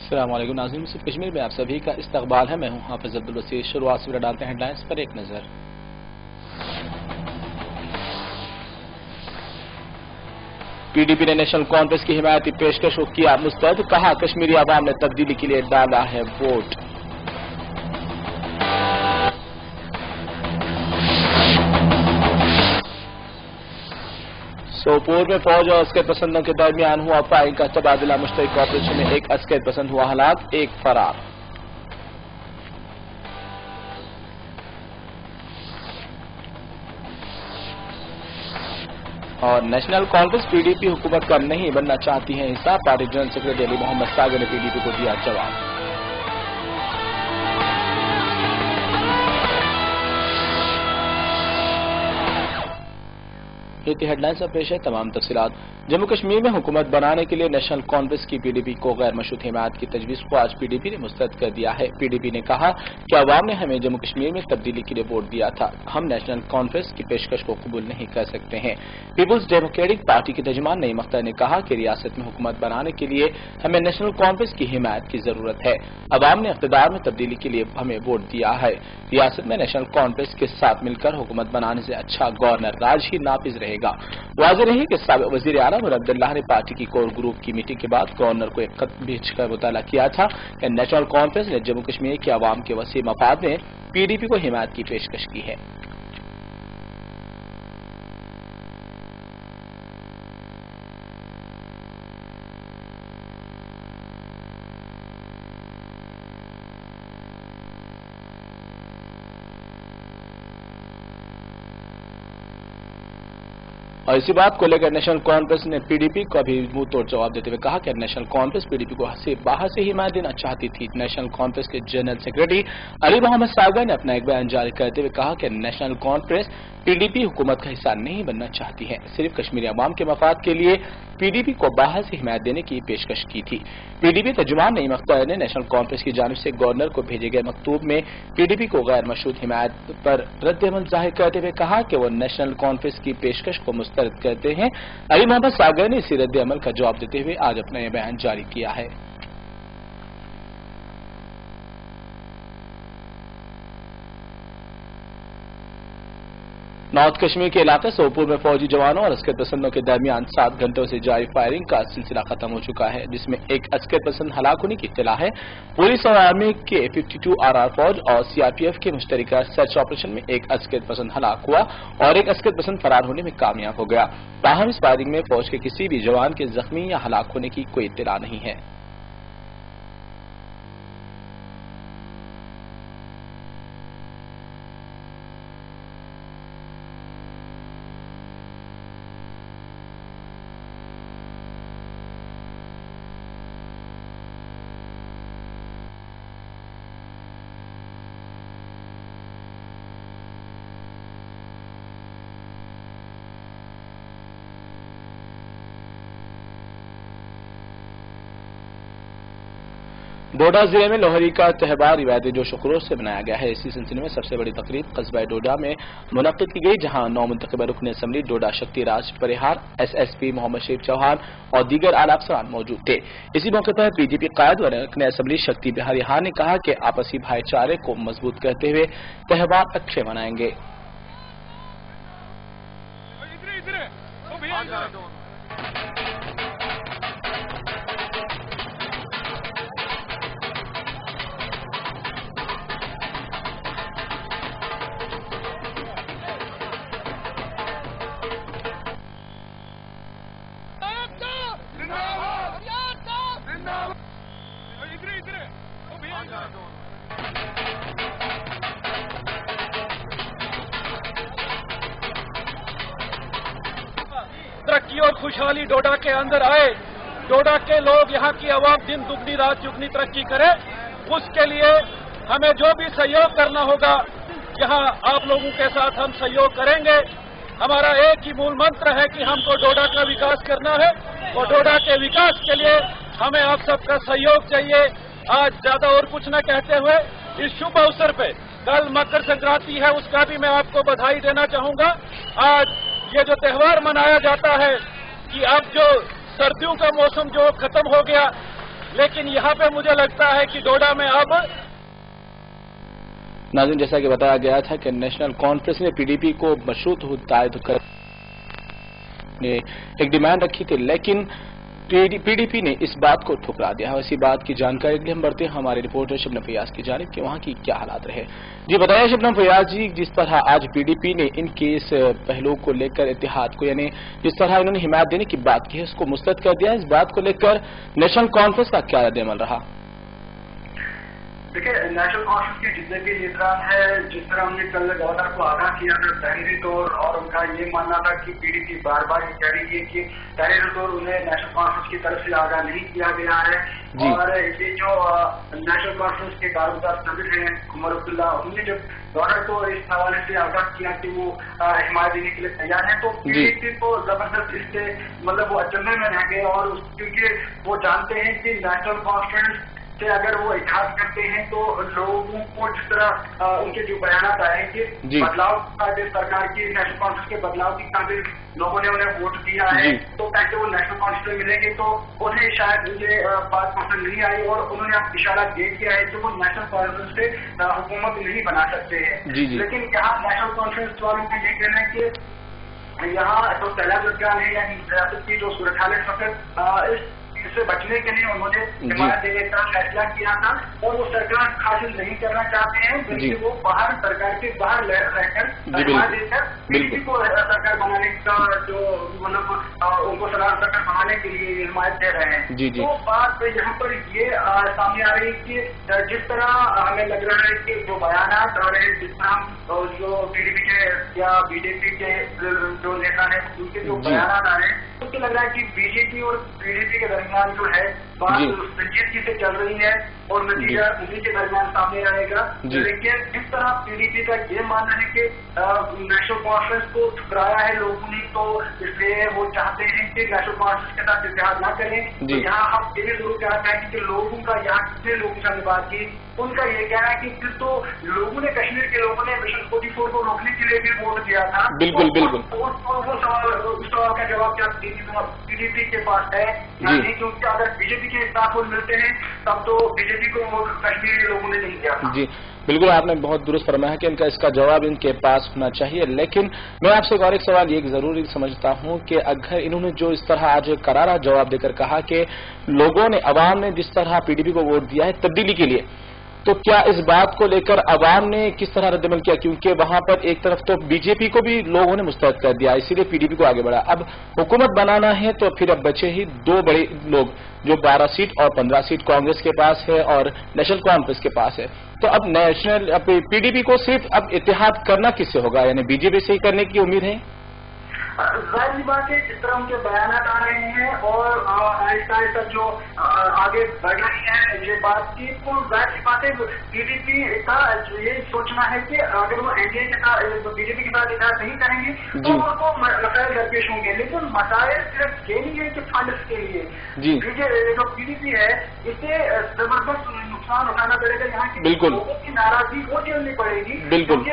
السلام علیکم ناظرین، صرف کشمیر میں آپ سبھی کا استقبال ہے۔ میں ہوں حافظ عبدالوسیع۔ شروعات سے ڈالتے ہیں ہیڈلائنز پر ایک نظر۔ پی ڈی پی نے نیشنل کانفرنس کی حمایتی پیشکش کو کیا مسترد، کہا کشمیری عوام نے تبدیلی کے لیے ڈالا ہے ووٹ۔ سوپور میں فوج اور عسکر پسندوں کے درمیان ہوا فائرنگ کا تبادلہ، مشترکہ آپریشن میں ایک عسکر پسند ہوا ہلاک، ایک فرار۔ اور national conference P D P حکومت کا نہیں بننا چاہتی ہے حصہ، پارٹی جنرل سیکرٹری علی محمد ساگر نے پی ڈی پی کو دیا جواب۔ ہیڈ لائنز پر پیش ہے تمام تفصیلات۔ جموں کشمیر میں حکومت بنانے کے لیے نیشنل کانفرنس کی پی ڈی پی کو غیر مشروط حمایت کی تجویز کو آج پی ڈی پی نے مسترد کر دیا ہے۔ پی ڈی پی نے کہا کہ عوام نے ہمیں جموں کشمیر میں تبدیلی کے لیے ووٹ دیا تھا، ہم نیشنل کانفرنس کی پیشکش کو قبول نہیں کر سکتے ہیں۔ پیپلز ڈیموکریٹک پارٹی کے ترجمان نعیم اختر نے کہا کہ ریاست میں حکومت بنانے کے لیے ہمیں نیشنل کانفرنس کی حمایت کی ضرورت ہے، عوام نے اقتدار میں تبدیلی کے لیے ہمیں ووٹ دیا ہے۔ ریاست میں نیشنل کانفرنس کے ساتھ مل کر حکومت بنانے سے اچھا گورنر راج ہی نافذ رہے گا۔ واضح رہی کہ سابق وزیر اعلیٰ مراد عبداللہ نے پارٹی کی کور گروپ کی میٹنگ کے بعد گورنر کو ایک خط بھیج کر مطالبہ کیا تھا کہ نیشنل کانفرنس نے جموں کشمیر کے عوام کے وسیع مفاد میں پی ڈی پی کو حمایت کی پیشکش کی ہے۔ اور اسی بات کو لے کر نیشنل کانفرنس نے پی ڈی پی کو بھی منہ توڑ جواب دیتے ہوئے کہا کہ national conference P D P کو باہر سے حمایت دینا چاہتی تھی۔ نیشنل کانفرنس کے جنرل سیکرٹری علی محمد ساگر نے اپنا ایک بیان جاری کرتے ہوئے کہا کہ national conference P D P حکومت کا حصہ نہیں بننا چاہتی ہے، صرف کشمیری عوام کے مفاد کے لیے پی ڈی پی کو باہر سے حمایت دینے کی پیشکش کی تھی۔ پی ڈی پی ترجمان نعیم اختر نے نیشنل کانفرنس کی جانب سے گورنر کو بھیجے گئے مکتوب میں پی ڈی پی کو غیر مشروط حمایت پر رد عمل ظاہر کرتے ہوئے کہا کہ وہ نیشنل کانفرنس کی پیشکش کو مسترد کرتے ہیں۔ علی محمد ساگر نے اسی رد عمل کا جواب دیتے ہوئے آج اپنا یہ بیان جاری کیا ہے۔ نارتھ کشمیر کے علاقے سوپور میں فوجی جوانوں اور عسکر پسندوں کے درمیان 7 گھنٹوں سے جاری فائرنگ کا سلسلہ ختم ہو چکا ہے، جس میں ایک عسکر پسند ہلاک ہونے کی اطلاع ہے۔ پولیس اور آرمی کے 52 RR فوج اور سی آر پی ایف کے مشترکہ سرچ آپریشن میں ایک عسکر پسند ہلاک ہوا اور ایک عسکر پسند فرار ہونے میں کامیاب ہو گیا۔ تاہم اس فائرنگ میں فوج کے کسی بھی جوان کے زخمی یا ہلاک ہونے کی کوئی اطلاع نہیں ہے۔ ڈوڈا ضلع میں لوہری کا تہوار روایتی جوش و خروش سے منایا گیا ہے۔ اسی سلسلے میں سب سے بڑی تقریب قصبہ ڈوڈا میں منعقد کی گئی، جہاں 9 منتخبہ رکن اسمبلی ڈوڈا شکتی راج پریہار، ایس ایس پی محمد شریف چوہان اور دیگر اعلیٰ افسران موجود تھے۔ اسی موقع پر پی ڈی پی قائد و رکن اسمبلی شکتی پریہار نے کہا کہ آپسی بھائی چارے کو مضبوط کرتے ہوئے تہوار اچھے منائیں گے۔ ترقی اور خوشحالی ڈوڈا کے اندر آئے، ڈوڈا کے لوگ، یہاں کی عوام دن دگنی رات چگنی ترقی کرے، اس کے لیے ہمیں جو بھی سہیوگ کرنا ہوگا یہاں آپ لوگوں کے ساتھ ہم سہیوگ کریں گے۔ ہمارا ایک ہی مول منتر ہے کہ ہم کو ڈوڈا کا وکاس کرنا ہے اور ڈوڈا کے وکاس کے لیے ہمیں آپ سب کا سہیوگ چاہیے۔ آج زیادہ اور کچھ نہ کہتے ہوئے اس شبھ اوسر پہ کل مکر سنکرانتی ہے، اس کا بھی میں آپ کو بدھائی دینا چاہوں گا۔ آج یہ جو تہوار منایا جاتا ہے کہ اب جو سردیوں کا موسم جو ختم ہو گیا، लेकिन यहाँ पे मुझे लगता है कि डोडा में अब नाज़रीन, जैसा कि बताया गया था कि नेशनल कॉन्फ्रेंस ने पीडीपी को मशरूत हिदायत कर एक डिमांड रखी थी, लेकिन पीडीपी ने इस बात को ठुकरा दिया है। इसी बात की जानकारी के लिए हम बढ़ते हैं हमारे रिपोर्टर शबनम फैयाज की जानिब कि वहां की क्या हालात रहे। जी बताइए शबनम फैयाज जी, जिस तरह आज पीडीपी ने इनके इस पहलू को लेकर इत्तेहाद को, यानी जिस तरह इन्होंने हिमायत देने की बात की है उसको मुस्तरद कर दिया है, इस बात को लेकर नेशनल कॉन्फ्रेंस का क्या रद्द-ए-अमल रहा? देखिए, नेशनल कॉन्फ्रेंस के जितने भी लीडरान है, जिस तरह हमने कल गवर्नर को आगाह किया था तहरीरी तौर, और उनका ये मानना था कि पीडीपी बार बार ये कह रही है कि तहरीरी तौर उन्हें नेशनल कॉन्फ्रेंस की तरफ से आगाह नहीं किया गया है। और ये जो नेशनल कॉन्फ्रेंस के कारगुजार सदर हैं उमर अब्दुल्ला, उन्होंने जब गवर्नर को इस हवाले से आगाह किया कि वो हिमायत देने के लिए तैयार है, तो पीडीपी को जबरदस्त इससे मतलब वो अचंभे में रह गए, और क्योंकि वो जानते हैं कि नेशनल कॉन्फ्रेंस से अगर वो इतिहाद करते हैं तो लोगों को जिस तरह उनके जो बयान आए कि बदलाव खातिर सरकार की नेशनल कॉन्फ्रेंस के बदलाव की खातिर लोगों ने उन्हें वोट दिया है, तो कैसे वो नेशनल कॉन्फ्रेंस में मिलेंगे, तो उन्हें शायद ये बात पसंद नहीं आई और उन्होंने अब इशारा दे दिया है कि वो नेशनल कॉन्फ्रेंस से हुकूमत नहीं बना सकते हैं। लेकिन यहाँ नेशनल कॉन्फ्रेंस वालों का ये कहना है कि यहाँ तो सैलाब लड़कान है, यानी रियासत की जो सूरत हाल है इससे बचने के लिए उन्होंने हिमायत देने का फैसला किया था, और वो सरकार हासिल नहीं करना चाहते हैं, बल्कि वो बाहर सरकार के बाहर रहकर हिमायत देकर पीडीपी को सरकार बनाने का जो मतलब उनको सरकार बनाने के लिए हिमायत दे रहे हैं। तो बात यहाँ पर ये सामने आ रही है कि जिस तरह हमें लग रहा है कि जो बयान आ रहे हैं, जिस तरह जो पीडीपी के या बीजेपी के जो नेता है उनके जो बयान आ रहे हैं, उससे लग रहा है कि बीजेपी और पीडीपी के दरमियान जो है बात संजीदगी से चल रही है और नतीजा उन्हीं के दरमियान सामने आएगा। लेकिन जिस तरह पीडीपी का ये मानना है कि नेशनल कॉन्फ्रेंस को ठुकराया है लोगों ने, तो इसलिए वो चाहते हैं कि नेशनल कॉन्फ्रेंस के साथ इत्तेहाद न करें। तो यहाँ हम ये जरूर कहना चाहेंगे कि लोगों का यहाँ कितने लोगों के साथ बात की, उनका ये कहना है कि फिर तो लोगों ने, कश्मीर के लोगों ने मिशन 44 को रोकने के लिए भी वोट दिया था। बिल्कुल बिल्कुल। वो सवाल का जवाब क्या पीडीपी के पास है, क्योंकि अगर बीजेपी के साथ वोट मिलते हैं तब तो बीजेपी को वोट कश्मीरी लोगों ने नहीं दिया था। जी बिल्कुल, आपने बहुत दुरुस्त फरमाया कि इनका इसका जवाब इनके पास होना चाहिए। लेकिन मैं आपसे और एक सवाल ये जरूरी समझता हूं कि अगर इन्होंने जो इस तरह आज करारा जवाब देकर कहा कि लोगों ने, अवाम ने जिस तरह पीडीपी को वोट दिया है तब्दीली के लिए, तो क्या इस बात को लेकर अवाम ने किस तरह रद्द-ए-अमल किया? क्योंकि वहां पर एक तरफ तो बीजेपी को भी लोगों ने मुस्तरद कर दिया, इसीलिए पीडीपी को आगे बढ़ा। अब हुकूमत बनाना है तो फिर अब बचे ही दो बड़े लोग, जो 12 सीट और 15 सीट कांग्रेस के पास है और नेशनल कॉन्फ्रेंस के पास है। तो अब पीडीपी को सिर्फ अब इत्तेहाद करना किससे होगा, यानी बीजेपी से ही करने की उम्मीद है? जाहिर बात है, जिस तरह उनके बयान आ रहे हैं और आहिस्ता आहिस्ता जो आगे बढ़ रही है ये बातचीत, तो जाहिर बात है पीडीपी का ये सोचना है कि अगर वो एनडीए के साथ, बीजेपी के साथ इतिहाद नहीं करेंगे तो उनको मसाइल दरपेश होंगे। लेकिन मसाइल सिर्फ ये नहीं है कि फंड्स के लिए जो पीडीपी है इससे जबरदस्त नुकसान उठाना पड़ेगा, यहाँ की लोगों की नाराजगी वो झेलनी पड़ेगी, क्योंकि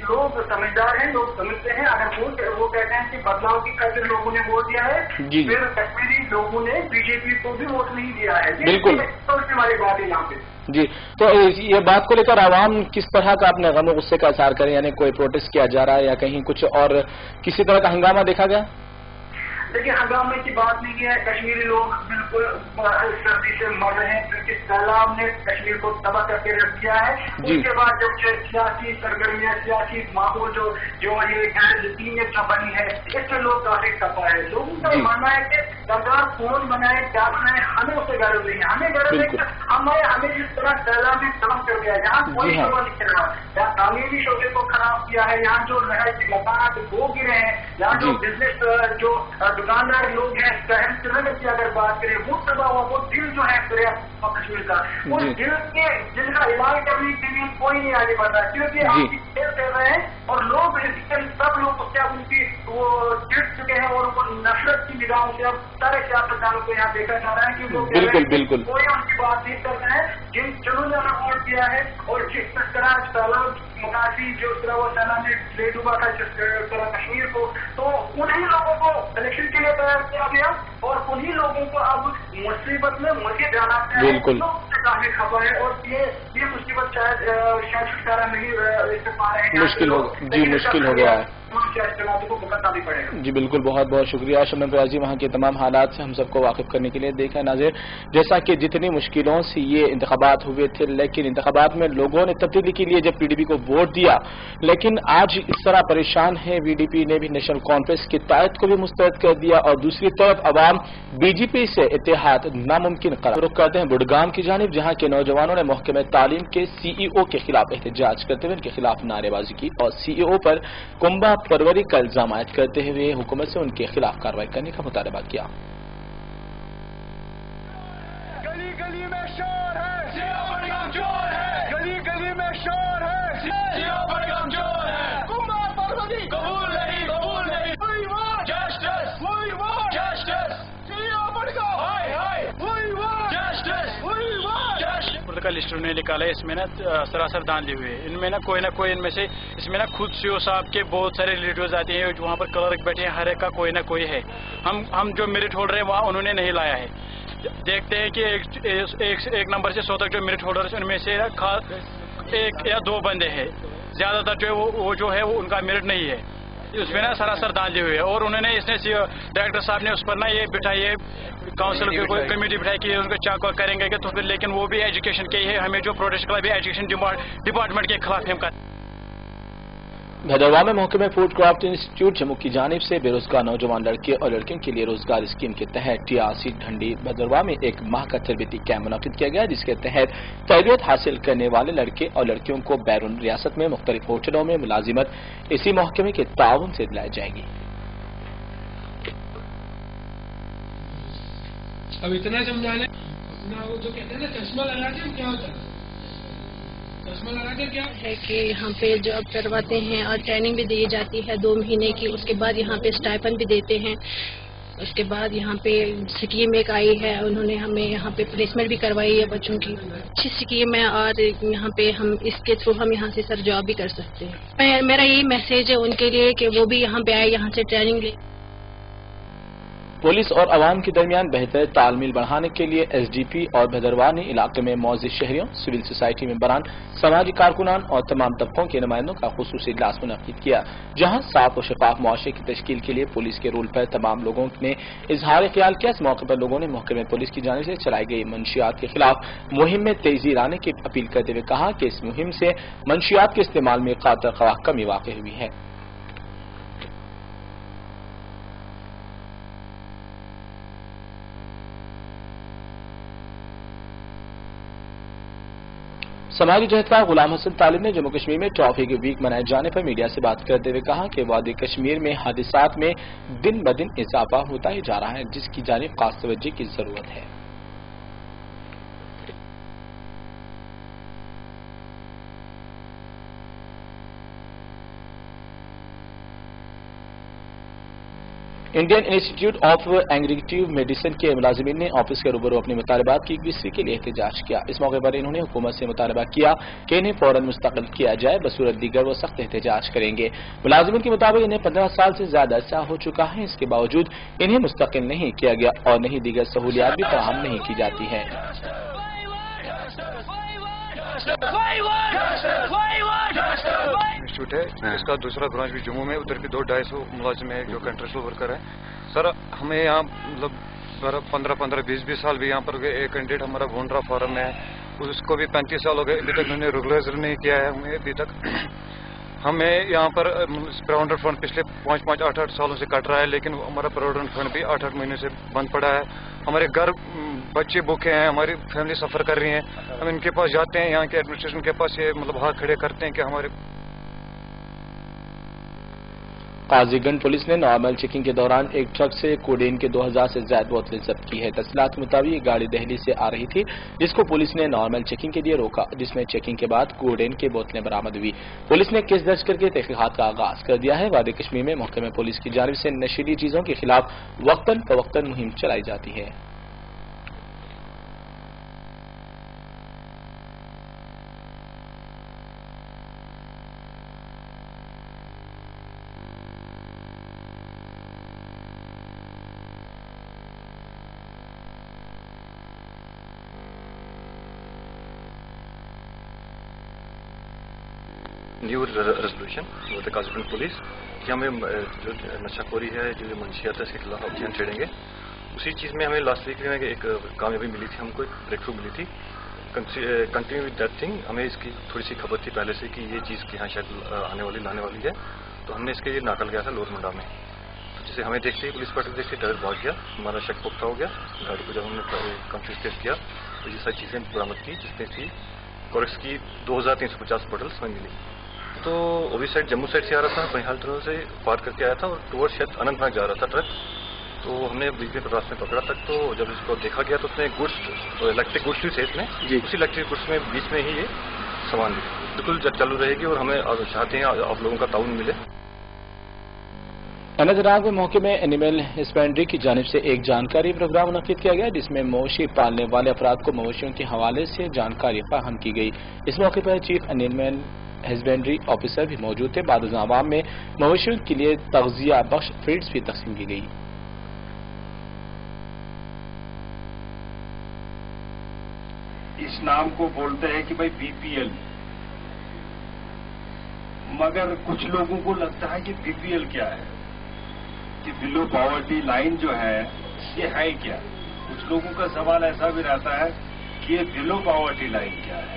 लोग समझदार हैं, लोग समझते हैं। अगर वो कहते हैं कि बदलाव की खातिर लोगों ने वोट दिया है, फिर कश्मीरी लोगों ने बीजेपी को भी वोट नहीं दिया है। बिल्कुल, हमारी बात है यहाँ पे। जी, तो ये बात को लेकर आवाम किस तरह का अपने गम गुस्से का इज़हार करें, यानी कोई प्रोटेस्ट किया जा रहा है या कहीं कुछ और किसी तरह का हंगामा देखा गया? देखिए, हंगामे की बात नहीं है, कश्मीरी लोग बिल्कुल सर्दी से मर रहे हैं, क्योंकि सैलाब ने कश्मीर को तबाह करके रख दिया है। उसके बाद जब सियासी सरगर्मियां, सियासी माहौल जो ये गैर यकीनियत जो बनी है, इससे लोग काफी खफा है। लोगों का मानना है कि सरकार कौन बनाए, क्या बनाए, हमें उससे गर्व नहीं है। हमें गर्व है कि हमें जिस तरह सैलाब ने तबाह कर दिया, यहाँ कोई शोभा नहीं कर रहा, यहाँ तामीरी शोबे को खराब किया है, यहाँ जो मकान वो गिरे हैं, यहाँ जो बिजनेस जो दुकानदार लोग हैं, शहर श्रीनगर की अगर बात करें, वो तबाह हुआ, वो दिल जो है कश्मीर का, वो दिल का इलाज करने के लिए कोई नहीं आगे बढ़ रहा है, क्योंकि आप खेल कर रहे हैं और लोग सब लोग उससे उनकी वो चिढ़ चुके हैं और उनको नफरत की निगाहों से अब सारे सियासतदानों को यहाँ देखा जा रहा है कि वो बिल्कुल कोई उनकी बात नहीं करता है जिन्होंने वोट दिया है। और जिस तरह सैलाब मुकाशी जो तरह वो सैलाब में ले डूबा था जिस तरह कश्मीर को, तो उन्हीं लोगों को इलेक्शन के लिए तैयार किया गया और उन्हीं लोगों को अब मुसीबत में मजीद जाना है, काफी खबर है। और ये मुसीबत शायद छुटकारा नहीं ले पा रहे हैं, मुश्किल हो गया है को भुगतना भी पड़ेगा। जी बिल्कुल, बहुत बहुत शुक्रिया शबनम रियाजी, वहाँ के तमाम हालात से हम सबको वाकिफ करने के लिए। देखा नाज़िर, जैसा कि जितनी मुश्किलों से ये इंतखाबात हुए थे, लेकिन इंतखाबात में लोगों ने तब्दीली के लिए जब पीडीपी को वोट दिया, लेकिन आज इस तरह परेशान है। बीडीपी ने भी नेशनल कॉन्फ्रेंस की तायद को भी मुस्तरद कर दिया और दूसरी तरफ अवाम बीजेपी से इत्तेहाद नामुमकिन करार। रुख करते हैं बुडगाम की जानिब, जहाँ के नौजवानों ने महकमे तालीम के सीईओ के खिलाफ एहतजाज करते हुए उनके खिलाफ नारेबाजी की और सीईओ पर कुंभा परवरी का इल्जाम आयद करते हुए हुकूमत से उनके खिलाफ कार्रवाई करने का मुतालबा किया। गली गली में शोर है, जोर है, गली गली में शोर है, जोर है, कुंभा परवरी कबूल नहीं, जस्टिस, का लिस्ट उन्होंने निकाला है। इसमें ना सरासर दांधले हुए, इनमें ना कोई इनमें से इसमें ना खुद सीओ साहब के बहुत सारे रिलेटिव्स आते हैं, वहाँ पर क्लर्क बैठे हैं, हर एक का कोई ना कोई है। हम जो मेरिट होल्डर है वहाँ उन्होंने नहीं लाया है। देखते हैं कि एक नंबर से 100 तक जो मेरिट होल्डर है उनमें से एक या दो बंदे हैं, ज्यादातर जो वो जो है वो उनका मेरिट नहीं है। उसमें ना सरासर दांधले हुए और उन्होंने इसने डायरेक्टर साहब ने उस पर ना ये बिठाई है, काउंसिल की कोई कमेटी बिठाई कि उनको चेक करेंगे कि तो फिर, लेकिन वो भी एजुकेशन के ही है। हमें जो प्रोटेस्ट का भी एजुकेशन डिपार्टमेंट के खिलाफ हम कर। भदरवाह में महकमे फूड क्राफ्ट इंस्टीट्यूट जम्मू की जानिब से बेरोजगार नौजवान लड़के और लड़कियों के लिए रोजगार स्कीम के तहत टीआरसी ढंडी भदरवाह में एक माह का तरबेती कैंप मुनक्किद किया गया, जिसके तहत तरबियत हासिल करने वाले लड़के और लड़कियों को बैरून रियासत में मुख्तलिफ होटलों में मुलाजिमत इसी महकमे के ताउन से दिलाई जाएगी। अब इतना समझाने अपना वो जो कहते हैं ना चश्मा लगा के क्या होता है, चश्मा लगा के क्या है कि यहाँ पे जॉब करवाते हैं और ट्रेनिंग भी दी जाती है 2 महीने की। उसके बाद यहाँ पे स्टाइपन भी देते हैं। उसके बाद यहाँ पे स्कीम एक आई है, उन्होंने हमें यहाँ पे प्लेसमेंट भी करवाई है बच्चों की। अच्छी स्कीम है और यहाँ पे हम इसके थ्रू हम यहाँ से सर जॉब भी कर सकते हैं। मेरा यही मैसेज है उनके लिए कि वो भी यहाँ पे आए, यहाँ से ट्रेनिंग ले। पुलिस और अवाम के दरमियान बेहतर तालमेल बढ़ाने के लिए एसडीपी और भदरवाह ने इलाके में मौजूद शहरियों, सिविल सोसाइटी मेंबरान, समाजी कारकुनान और तमाम तबकों के नुमाइंदों का खुसूसी इजलास मुनक्किद किया, जहां साफ और शफाफ मुआशरे की तश्कील के लिए पुलिस के रूल पर तमाम लोगों ने इजहार ख्याल किया। इस मौके पर लोगों ने महकमे पुलिस की जानिब से चलाई गई मंशियात के खिलाफ मुहिम में तेजी लाने की अपील करते हुए कहा कि इस मुहिम से मंशियात के इस्तेमाल में कातर खवाह कमी वाक़ई हुई है। समाजी जहदकार गुलाम हसन तालिब ने जम्मू कश्मीर में ट्रैफिक वीक मनाए जाने पर मीडिया से बात करते हुए कहा कि वादी कश्मीर में हादिसात में दिन ब दिन इजाफा होता ही जा रहा है, जिसकी जानिब खास तवज्जो की जरूरत है। Indian institute of aggregative medicine के मुलाजिमीन ने ऑफिस के रूबरू अपने मुतालबात की विस्री के लिए एहतजाज किया। इस मौके पर इन्होंने हुकूमत से मुतालबा किया कि इन्हें फौरन मुस्तकिल किया जाए, बसूरत दीगर वो सख्त एहतजाज करेंगे। मुलाजिमीन के मुताबिक इन्हें 15 साल से ज्यादा अर्सा हो चुका है, इसके बावजूद इन्हें मुस्तकिल नहीं किया गया और नहीं दीगर सहूलियात भी फराहम नहीं की जाती है। इंस्टीट्यूट है, इसका दूसरा ब्रांच भी जम्मू में, उधर भी 200-250 मुलाजिम है जो कंट्रेक्चुअल वर्कर है। सर हमें यहाँ मतलब 15-20 साल भी यहाँ पर एक कैंडिडेट हमारा भूंडरा फार्म है, उसको भी 35 साल हो गए, अभी तक उन्होंने रेगुलराइजर नहीं किया है हमें अभी तक। हमें यहाँ पर प्रोविडेंट फंड पिछले 5-8 सालों से कट रहा है, लेकिन हमारा प्रोविडेंट फंड भी 8 महीने से बंद पड़ा है। हमारे घर बच्चे भूखे हैं, हमारी फैमिली सफर कर रही है। हम इनके पास जाते हैं, यहाँ के एडमिनिस्ट्रेशन के पास ये मतलब हाथ खड़े करते हैं कि हमारे قاضیگنج پولیس نے نارمل چیکنگ کے دوران ایک ٹرک سے کوڈین کے 2000 سے زائد بوتلیں ضبط کی ہے۔ تفصیلات کے مطابق یہ گاڑی دہلی سے آ رہی تھی جس کو پولیس نے نارمل چیکنگ کے لیے روکا، جس میں چیکنگ کے بعد کوڈین کی بوتلیں برآمد ہوئی۔ پولیس نے کیس درج کر کے تحقیقات کا آغاز کر دیا ہے۔ وادی کشمیر میں محکمہ پولیس کی جانب سے نشیلی چیزوں کے خلاف وقتاً فوقتاً مہم چلائی جاتی ہے۔ نیو ریزولوشن وادی قاضیگنج پولیس کہ ہمیں جو نشہ خوری ہے، جو منشیات ہے، اس کے خلاف ابھیان چھیڑیں گے۔ اسی چیز میں ہمیں لاسٹ ویک میں ایک کامیابی ملی تھی، ہم کو ایک بریک تھرو ملی تھی۔ کنٹینیو وتھ دیٹ تھنگ ہمیں اس کی تھوڑی سی خبر تھی پہلے سے کہ یہ چیز کہ یہاں شاید لانے والی ہے، تو ہم نے اس کے لیے ناکل گیا تھا لور منڈا میں۔ تو جسے ہمیں دیکھتے ہی پولیس پارٹی دیکھتے ڈر بھاگ گیا، ہمارا شک پختہ ہو گیا۔ گاڑی کو جب ہم نے کنفسکیٹ کیا تو یہ ساری چیزیں برآمد کی، جس میں تھی کورکس کی 2350 بوٹلس ہمیں ملی۔ تو اوبی سائڈ جموں سائڈ سے آ رہا تھا، بنیال ترو سے پار کر کے آیا تھا اور ٹور شاید اننت ناگ جا رہا تھا ٹرک۔ تو ہم نے بیچ میں راستے میں پکڑا تک، تو جب اس کو دیکھا گیا تو اس میں گڈس الیکٹرک گڈس بھی تھے اس میں، اسی الیکٹرک گڈس میں بیچ میں ہی یہ سامان بھی بالکل چالو رہے گی اور ہمیں چاہتے ہیں آپ لوگوں کا تعاون ملے۔ اننت ناگ میں محکمہ اینیمل ہسبینڈری کی جانب سے ایک جانکاری پروگرام منعقد کیا گیا جس میں مویشی پالنے والے افراد کو مویشیوں کے حوالے سے جانکاری فراہم کی گئی۔ اس موقع پر چیف اینیمل ہسبینڈری آفیسر بھی موجود تھے۔ بعد ازاں عوام میں مویشیوں کے لیے تغذیہ بخش فیڈز بھی تقسیم کی گئی۔ اس نام کو بولتے ہیں کہ بھائی BPL، مگر کچھ لوگوں کو لگتا ہے کہ BPL کیا ہے، کہ بلو پاورٹی لائن جو ہے یہ ہے کیا۔ کچھ لوگوں کا سوال ایسا بھی رہتا ہے کہ یہ بلو پاورٹی لائن کیا ہے۔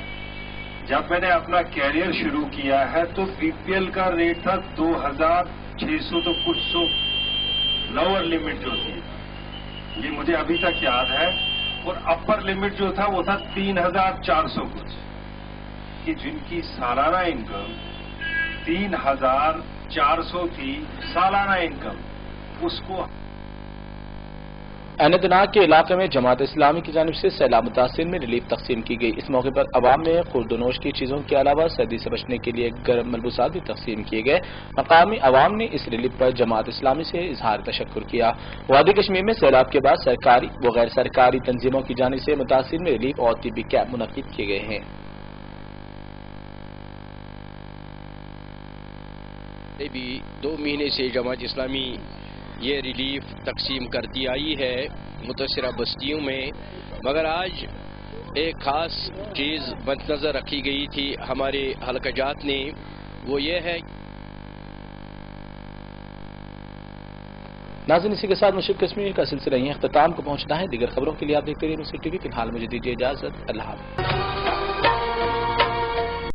جب میں نے اپنا کیریئر شروع کیا ہے تو BPL کا ریٹ تھا 2600 تو کچھ سو لوور لمٹ جو تھی، یہ مجھے ابھی تک یاد ہے، اور اپر لمٹ جو تھا وہ تھا 3400 کچھ، کہ جن کی سالانہ انکم 3400 تھی سالانہ انکم، اس کو اننت ناگ کے علاقے میں جماعت اسلامی کی جانب سے سیلاب متاثرین میں ریلیف تقسیم کی گئی۔ اس موقع پر عوام میں خوردونوش کی چیزوں کے علاوہ سردی سے بچنے کے لیے گرم ملبوسات بھی تقسیم کیے گئے۔ مقامی عوام نے اس ریلیف پر جماعت اسلامی سے اظہار تشکر کیا۔ وادی کشمیر میں سیلاب کے بعد سرکاری و غیر سرکاری تنظیموں کی جانب سے متاثرین میں ریلیف اور طبی کیمپ منعقد کیے گئے ہیں۔ بھی 2 مہینے سے جماعت اسلامی یہ ریلیف تقسیم کرتی آئی ہے متاثرہ بستیوں میں، مگر آج ایک خاص چیز مد نظر رکھی گئی تھی ہمارے حلقہ جات نے، وہ یہ ہے۔ ناظرین، اسی کے ساتھ مشرق کشمیر کا سلسلہ یہیں اختتام کو پہنچنا ہے۔ دیگر خبروں کے لیے آپ دیکھتے رہیے نصرت ٹی وی۔ فی الحال مجھے دیجیے اجازت، اللہ حافظ۔